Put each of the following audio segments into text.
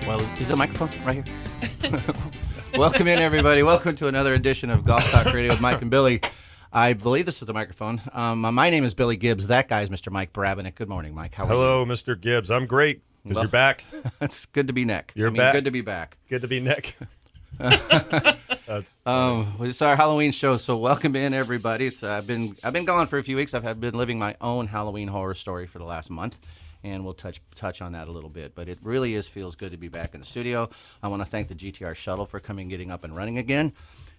Well, is the microphone right here? Welcome in, everybody. Welcome to another edition of Golf Talk Radio with Mike and Billy. I believe this is the microphone. My name is Billy Gibbs. That guy is Mr. Mike Barabinick. Good morning, Mike. How are you? Hello, Mr. Gibbs. I'm great. Because you're back. It's good to be Nick. You're back. Good to be back. Good to be Nick. That's it's our Halloween show, so welcome in, everybody. I've been gone for a few weeks. I've been living my own Halloween horror story for the last month, and we'll touch on that a little bit. But it really feels good to be back in the studio. I want to thank the GTR shuttle for getting up and running again.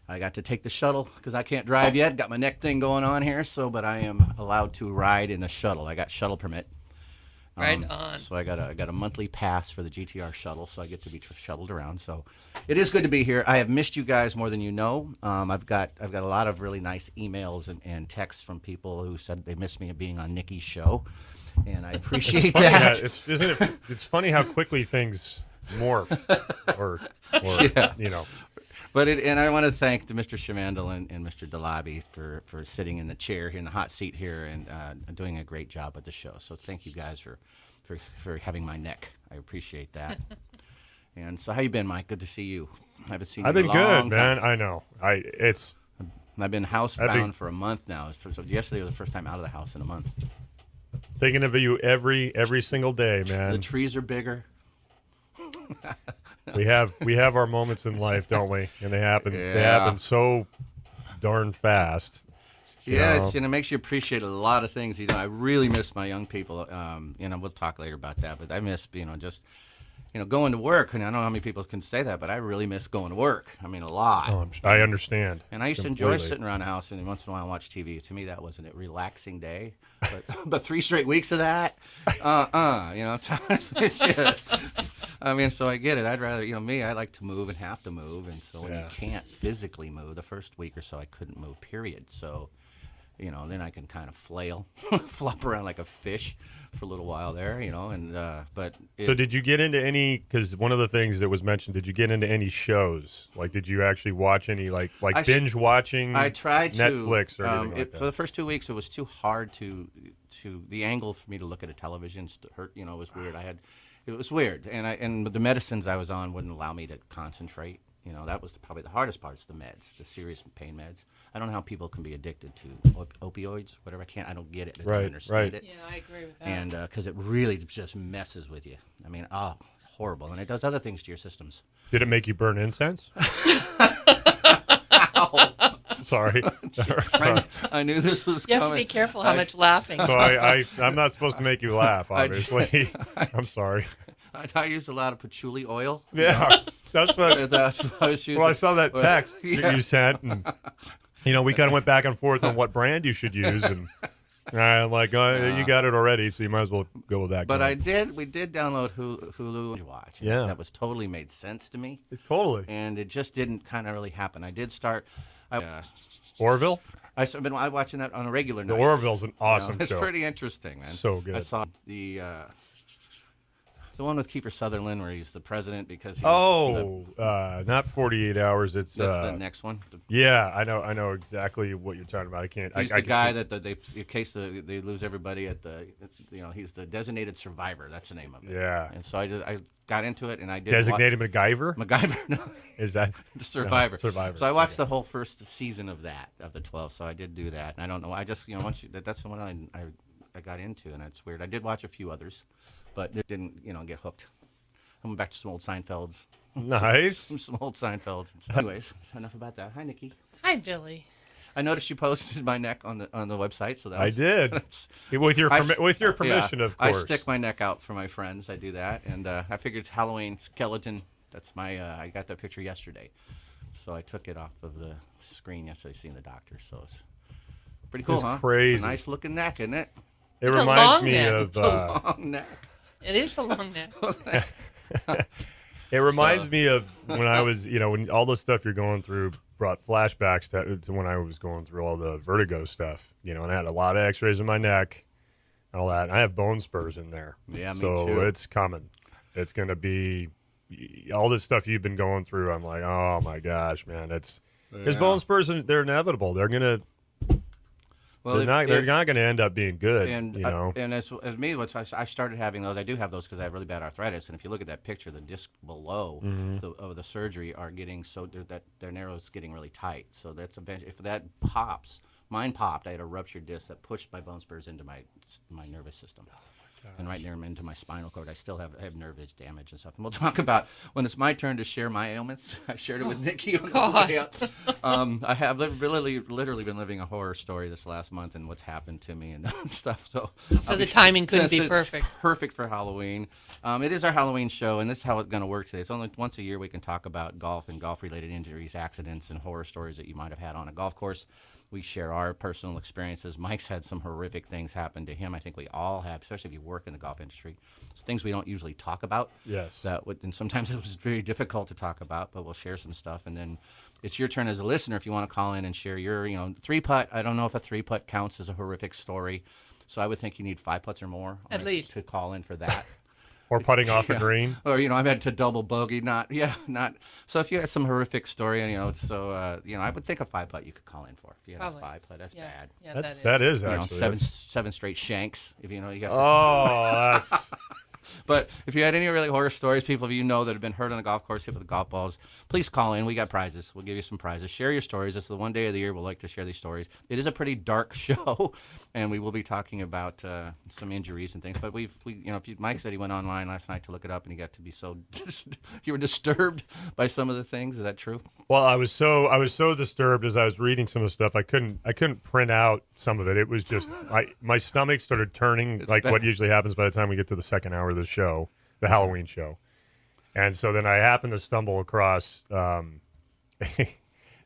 I got to take the shuttle because I can't drive yet. Got my neck thing going on here, but I am allowed to ride in the shuttle. I got shuttle permit. Right on. So I got a monthly pass for the GTR shuttle, so I get to be shuttled around. So it is good to be here. I have missed you guys more than you know. I've got a lot of really nice emails and texts from people who said they missed me being on Nikki's show, and I appreciate that. It's funny how quickly things morph, or Yeah. you know. But and I want to thank Mr. Shamandal and Mr. Dalabi for sitting in the chair here in the hot seat here and doing a great job at the show. So thank you guys for having my neck. I appreciate that. And so how you been, Mike? Good to see you. I haven't seen you I've been in a long good, time. man. I know. I've been housebound for a month now. So yesterday was the first time out of the house in a month. Thinking of you every single day, man. The trees are bigger. We have our moments in life, don't we? And they happen. Yeah. They happen so darn fast. Yeah, it makes you appreciate a lot of things. I really miss my young people. We'll talk later about that. But I miss, just going to work. And I don't know how many people can say that, but I really miss going to work. I mean, a lot. Oh, I understand. And I used to enjoy sitting around the house and once in a while watch TV. To me, that wasn't a relaxing day. But 3 straight weeks of that, it's just. So I get it. I'd rather, I like to move and have to move. And so when you can't physically move, the first week or so I couldn't move, period. So, then I can kind of flop around like a fish for a little while there, So did you get into any, because one of the things that was mentioned, did you get into any shows? Like, did you actually watch any, like binge watching I tried Netflix or anything like that? For the first 2 weeks, it was too hard to the angle for me to look at a television hurt, it was weird. It was weird, and the medicines I was on wouldn't allow me to concentrate. That was probably the hardest part. Is the meds, the serious pain meds. I don't know how people can be addicted to opioids, whatever. I don't get it. I don't understand it. Yeah, I agree with that. And because it really just messes with you. I mean, horrible, and it does other things to your systems. Did it make you burn incense? Sorry. I knew this was you coming. have to be careful how much laughing. So I'm not supposed to make you laugh, obviously. I'm sorry. I used a lot of patchouli oil. Yeah, that's what. That's what I was using. Well, I saw that text Yeah. that you sent, and we kind of went back and forth on what brand you should use, and I'm like, you got it already, so you might as well go with that. But we did download Hulu and watch. Yeah, that was totally made sense to me. Totally. And it just didn't kind of really happen. I did start. Orville. I've been watching that on a regular night. The Orville's an awesome show. It's pretty interesting, man. So good. I saw the one with Kiefer Sutherland where he's the president because he's not 48 Hours. It's that's the next one. Yeah, I know exactly what you're talking about. I can't. He's the guy that in case they lose everybody at he's the designated survivor. That's the name of it. Yeah. And so I got into it and I did Designated MacGyver. No. Is that the Survivor? No, Survivor. So I watched the whole first season of the 12. So I did do that. And I don't know. I just that's the one I got into, and it's weird. I did watch a few others, but it didn't get hooked. I went back to some old Seinfelds. Nice. some old Seinfelds. Anyways, enough about that. Hi, Nikki. Hi, Billy. I noticed you posted my neck on the website, so that I did with your permission, of course. I stick my neck out for my friends. I do that, and I figured it's Halloween skeleton. That's my. I got that picture yesterday, so I took it off of the screen yesterday, seeing the doctor. So it's pretty cool, it's huh? Crazy. It's a nice looking neck, isn't it? It It's reminds me neck. of. It's a long neck. It is a long neck. It reminds me of when I was, when all the stuff you're going through brought flashbacks to when I was going through all the vertigo stuff, and I had a lot of x-rays in my neck and all that. And I have bone spurs in there. Yeah, me so too. it's coming. It's going to be all this stuff you've been going through. I'm like, oh my gosh, man, because bone spurs, they're inevitable. They're going to, Well, they're not going to end up being good. And you know, and as me, I started having those. I do have those because I have really bad arthritis. And if you look at that picture, the disc below of the surgery are getting that their narrow's getting really tight. So that's if that pops. Mine popped. I had a ruptured disc that pushed my bone spurs into my nervous system. And right near into my spinal cord. I still have nerve damage and stuff. And we'll talk about when it's my turn to share my ailments. I shared it with Nikki on the way up. I have literally been living a horror story this last month and what's happened to me and stuff. So the timing couldn't be it's perfect. Perfect for Halloween. It is our Halloween show, and this is how it's going to work today. It's only once a year we can talk about golf and golf-related injuries, accidents, and horror stories that you might have had on a golf course. We share our personal experiences. Mike's had some horrific things happen to him. I think we all have, especially if you work in the golf industry. It's things we don't usually talk about. Yes. And sometimes it was very difficult to talk about, but we'll share some stuff. And then it's your turn as a listener if you want to call in and share your, three-putt. I don't know if a three-putt counts as a horrific story. So I would think you need 5 putts or more At least. to call in for that. or putting off a green. Or I've had to double bogey, not. So if you had some horrific story, and I would think a 5-putt you could call in for. If you had Probably. a 5-putt, that's bad. Yeah, that is You know, actually seven straight shanks. If you have to. Oh, that's But if you had any really horror stories, people that have been hurt on the golf course, hit with golf balls, please call in. We got prizes. We'll give you some prizes. Share your stories. It's the one day of the year we'll like to share these stories. It is a pretty dark show, and we will be talking about some injuries and things. But Mike said he went online last night to look it up, and he got to be so you were disturbed by some of the things. Is that true? Well, I was so disturbed as I was reading some of the stuff. I couldn't print out some of it. It was just my stomach started turning what usually happens by the time we get to the second hour of the show, the Halloween show. And so then I happened to stumble across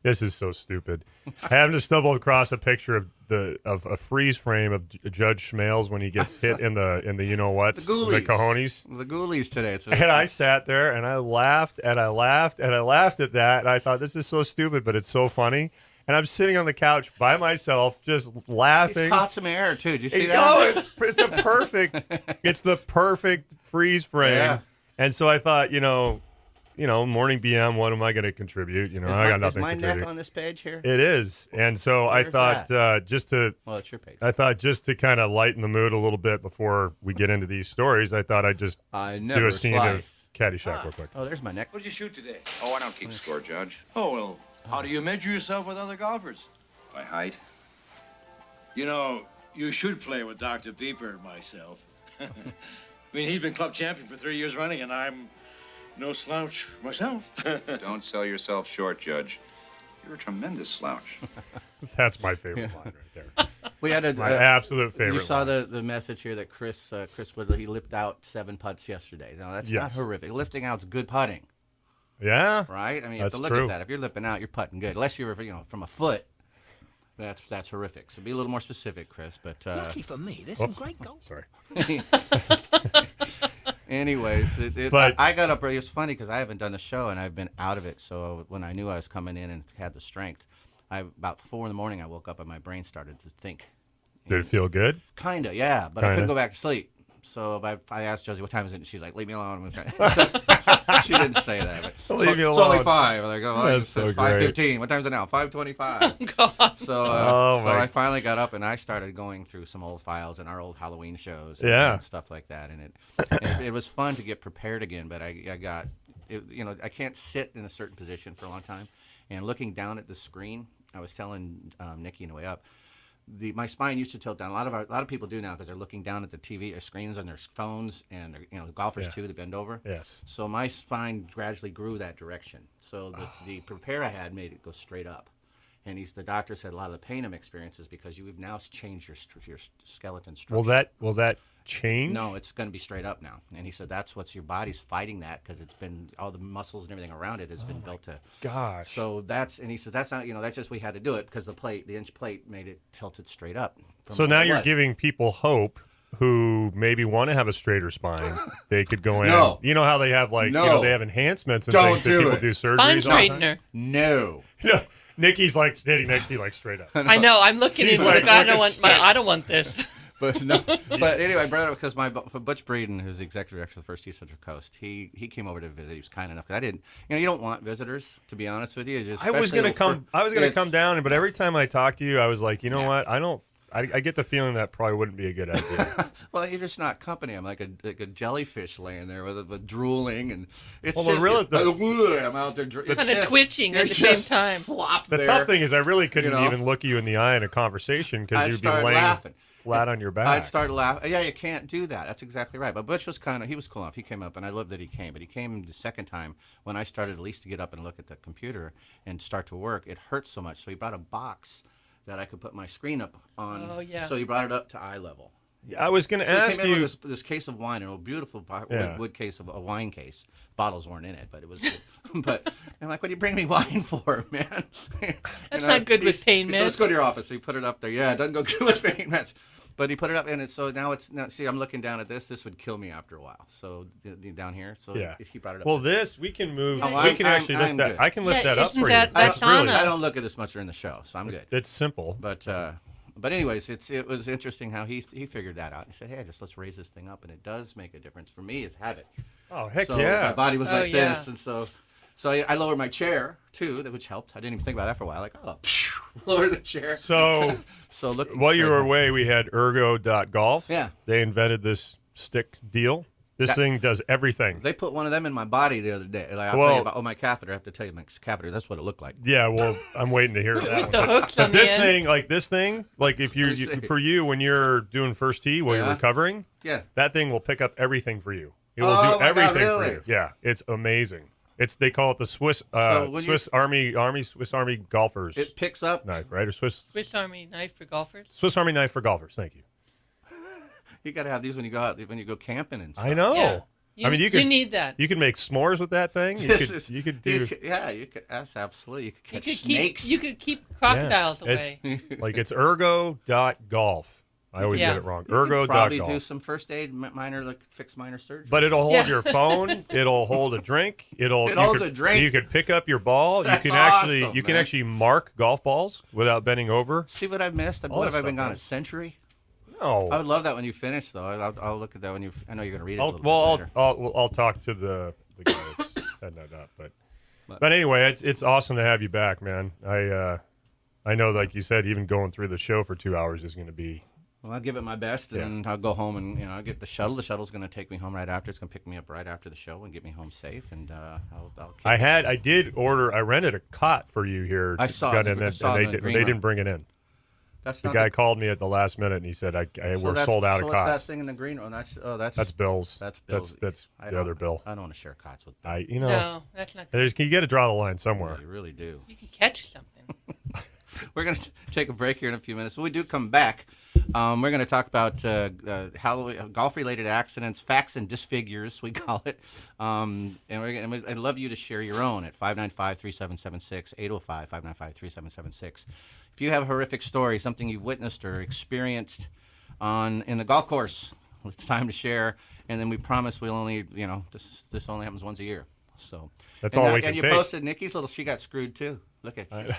this is so stupid. I happened to stumble across a picture of a freeze frame of Judge Schmales when he gets hit in the The Ghoulies. the cojones. The Ghoulies today. And I sat there and I laughed and I laughed and I laughed at that. And I thought, this is so stupid, but it's so funny. And I'm sitting on the couch by myself, just laughing. He's caught some air too. Did you see that? No, it's a perfect. It's the perfect freeze frame. Yeah. And so I thought, morning BM. What am I going to contribute? I got nothing Is my to contribute. neck on this page here? It is, and so Where's I thought Well, it's your page. I thought just to kind of lighten the mood a little bit before we get into these stories, I thought I'd just do a scene of Caddyshack real quick. Oh, there's my neck. What did you shoot today? Oh, I don't keep score, Judge. Oh, well, how do you measure yourself with other golfers? By height. You should play with Dr. Pieper and myself. He's been club champion for 3 years running, and I'm no slouch myself. Don't sell yourself short, Judge. You're a tremendous slouch. That's my favorite line right there. We had My absolute favorite. You saw line. the message here that Chris Woodley, he lipped out 7 putts yesterday. No, that's not Yes. horrific. Lifting out's good putting, Yeah. right? I mean, you have That's to look true. at that. If you're lipping out, you're putting good. Unless you're from a foot, that's horrific. So be a little more specific, Chris. But Lucky for me, there's some great golf. Sorry. anyways, But- I got up early. It was funny because I haven't done the show and I've been out of it. So when I knew I was coming in and had the strength, about 4 a.m, I woke up and my brain started to think. Did it feel good? Kinda, yeah, but I Kinda. couldn't go back to sleep. So I asked Josie, what time is it? And she's like, leave me alone. She didn't say that. But Leave me It's only alone. 5. I'm like, oh, That's it's so 5:15. What time is it now? 5:25. God. So, Oh, so my- I finally got up and I started going through some old files and our old Halloween shows and, Yeah. and stuff like that. And it was fun to get prepared again, but I can't sit in a certain position for a long time. And looking down at the screen, I was telling Nikki on the way up, my spine used to tilt down. A lot of people do now because they're looking down at the TV screens on their phones, and golfers Yeah. too. They bend over. Yes. So my spine gradually grew that direction. So the prepare I had made it go straight up. And the doctor said a lot of the pain I'm experiencing is because you have now changed your skeleton structure. Will that change? No, it's going to be straight up now. And he said that's what's your body's fighting that because it's been all the muscles and everything around it has been built to. Gosh. So and he says that's not that's just we had to do it because the inch plate made it tilted straight up. from So what now it you're was. giving people hope who maybe want to have a straighter spine. They could go in. No. You know how they have No. they have enhancements and Don't things that do people it. do surgeries Spine on. straightener. No. Nikki's like standing next to you like straight up. I know. I'm looking She's at it. like, I look don't at want. straight. I don't want this. But no, but anyway, I brought it up because Butch Breeden, who's the executive director of the First East Central Coast, he came over to visit. He was kind enough. 'Cause I didn't, you don't want visitors, to be honest with you. I was gonna come down, but every time I talk to you, I was like, what? I I get the feeling that probably wouldn't be a good idea. Well, you're just not company. I'm like a jellyfish laying there with drooling, and it's Well, just really, I'm out there Kind of twitching at the same time. Flop the there. tough thing is I really couldn't you know. even look you in the eye in a conversation because I'd you'd be start laying laughing. flat on your back. I'd start laughing. Yeah, you can't do that. That's exactly right. But Butch was he was cool enough. He came up, and I love that he came. But he came the second time when I started at least to get up and look at the computer and start to work. It hurt so much. So he brought a box that I could put my screen up on. Oh, yeah. So he brought it up to eye level. I was going to So he ask came in you. with this case of wine, and a beautiful Yeah. wood case of a wine case. Bottles weren't in it, but it was good. But I'm like, what do you bring me wine for, man? That's not good with pain So let's meds. go to your office. So he put it up there. Yeah, it doesn't go good with pain meds. But he put it up, and so now see, I'm looking down at this. This would kill me after a while. So down here. So Yeah. he brought it up. Well, there. this we can move. Oh, we can actually lift I'm that. good. I can lift Yeah, that up isn't for that- you. that's really. Anna. I don't look at this much during the show, so I'm good. It's simple. But anyways, it was interesting how he figured that out. He said, hey, let's raise this thing up, and it does make a difference. For me, it's habit. Oh heck So yeah! my body was Oh, like yeah. this, and so I lowered my chair too, which helped. I didn't even think about that for a while. Like, lower the chair. So So look. while you were away, we had Ergo.golf. Yeah. They invented this stick deal. This thing does everything. They put one of them in my body the other day. Like, I'll Well- tell you about my catheter. I have to tell you my catheter. That's what it looked like. Yeah, well, I'm waiting to hear that With the one. hooks on But the end. this thing, like if Let me see. for you when you're doing first tee while you're Yeah. recovering, Yeah. that thing will pick up everything for you. It will Oh, do my God, everything really? for you. Yeah, it's amazing. They call it the Swiss when Swiss Army golfers It picks up. knife, right? Or Swiss Army knife for golfers. Army knife for golfers. Thank you. You got to have these when you go out, when you go camping and stuff. I know. Yeah. I mean, you could need that. You could make s'mores with that thing. You could do You could. That's absolutely. You could You catch could snakes. keep. You could keep crocodiles away. like it's ergo.golf. I always Yeah. get it wrong. You could probably do Ergo.golf. some first aid, fix minor surgery. But it'll hold Yeah. your phone. It'll hold a drink. It you holds could- a drink? You could pick up your ball. That's you can actually awesome, you can man. actually mark golf balls without bending over. See what I've missed? All What that have I been stuff, gone? man. A century? No. I would love that when you finish, though. I'll look at that when you. I know you're going to read it. a little bit Well, later. I'll talk to the guy that's heading that up. But anyway, it's awesome to have you back, man. I know, like you said, even going through the show for 2 hours is going to be. Well, I'll give it my best, and I'll go home and I'll get the shuttle. The shuttle's going to take me home right after. It's going to pick me up right after the show and get me home safe. And I'll kick I rented a cot for you here. I saw got it. in I and saw it they in the green didn't room. bring it in. That's The not guy called me at the last minute and he said, so we're that's- sold out of so what's that cots. thing in the green room? That's Bill's. That's Bill's. That's I the don't- other Bill. I don't want to share cots with Bill. No, that's not good. You got to draw the line somewhere. You really do. You can catch something. We're going to take a break here in a few minutes. When we do come back, we're going to talk about Halloween, golf-related accidents, facts and disfigures, we call it. And I'd love you to share your own at 595-3776, 805-595-3776. If you have a horrific story, something you've witnessed or experienced in the golf course, it's time to share. And then we promise we'll only, this only happens once a year. So That's and all that- we can And you take. posted Nikki's she got screwed too. Look at you.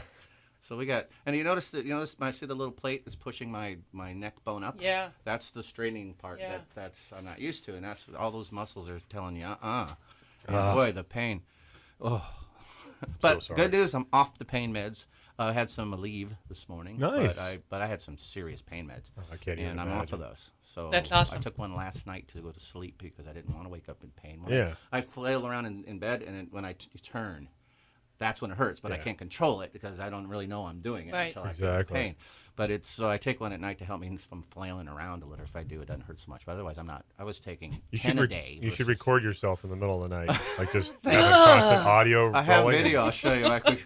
So we got, and you notice that, I see the little plate that's pushing my neck bone up. Yeah. That's the straightening part Yeah. that's I'm not used to, and that's all those muscles are telling you, And boy, the pain. Oh. But sorry. good news, I'm off the pain meds. I had some Aleve this morning. Nice. But I had some serious pain meds. I can't even And I'm off imagine. of those. So That's awesome. I took one last night to go to sleep because I didn't want to wake up in pain. Yeah. I flail around in bed, and when I turn, that's when it hurts. But I Yeah. can't control it because I don't really know I'm doing it Right. until I feel the Exactly. pain. But so I take one at night to help me from flailing around a little. If I do, it doesn't hurt so much. But otherwise, I'm not. I was taking 10 a day. You should versus- record yourself in the middle of the night, like just having constant audio. I have rolling. video. I'll show you.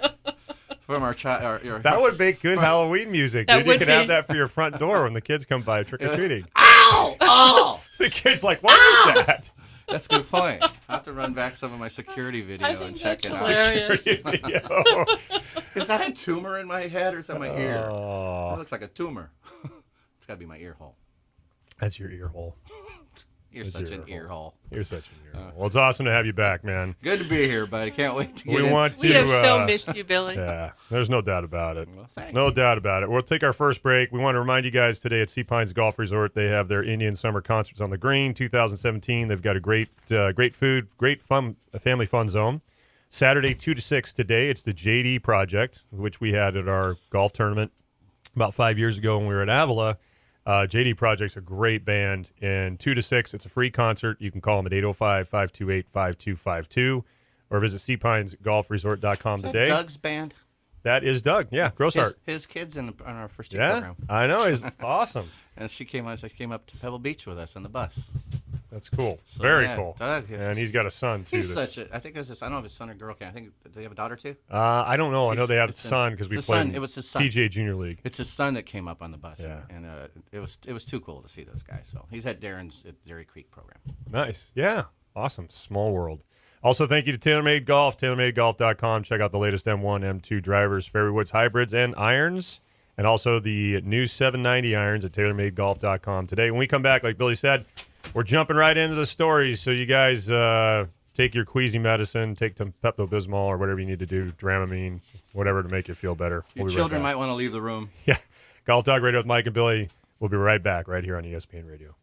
From our child. That would make good Halloween music, That dude. You would could be. have that for your front door when the kids come by trick or treating. Ow! Oh! The kid's like, "What is that?" That's a good point. I have to run back some of my security video I and think check it that's out. hilarious. Video. Is that a tumor in my head or is that my ear? That Oh, looks like a tumor. It's got to be my ear hole. that's your ear hole. You're That's such your an ear ear hole. You're such an ear hole. Well, it's awesome to have you back, man. Good to be here, buddy. Can't wait to get We in. want to. We have so missed you, Billy. Yeah, there's no doubt about it. Well, thank No doubt about it. We'll take our first break. We want to remind you guys today at Sea Pines Golf Resort, they have their Indian Summer Concerts on the Green 2017. They've got a great food, great fun, a family fun zone. Saturday 2 to 6 today. It's the JD Project, which we had at our golf tournament about 5 years ago when we were at Avila. JD Project's a great band, and 2 to 6, it's a free concert. You can call them at 805-528-5252 or visit seapinesgolfresort.com today. Doug's band? That is Doug, yeah, Grossart. His kid's on our first year Yeah, program. I know, he's awesome. And she came up to Pebble Beach with us on the bus. That's cool. So, Very yeah, cool. Doug And he's got a son, too. He's such a, I think it was his, I don't know if his son or girl. I think, do they have a daughter too? I don't know. I know they have a It's son because we his played son. in It was his son. PGA Junior League. It's his son that came up on the bus. Yeah. And it was too cool to see those guys. So he's at Darren's at Dairy Creek program. Nice. Yeah. Awesome. Small world. Also, thank you to TaylorMade Golf, TaylorMadeGolf.com. Check out the latest M1, M2 drivers, fairway woods, hybrids, and irons. And also the new 790 irons at TaylorMadeGolf.com today. When we come back, like Billy said, we're jumping right into the stories. So you guys take your queasy medicine, take some Pepto-Bismol or whatever you need to do, Dramamine, whatever to make you feel better. Your We'll be children right back. might want to leave the room. Yeah. Golf Talk Radio with Mike and Billy. We'll be right back right here on ESPN Radio.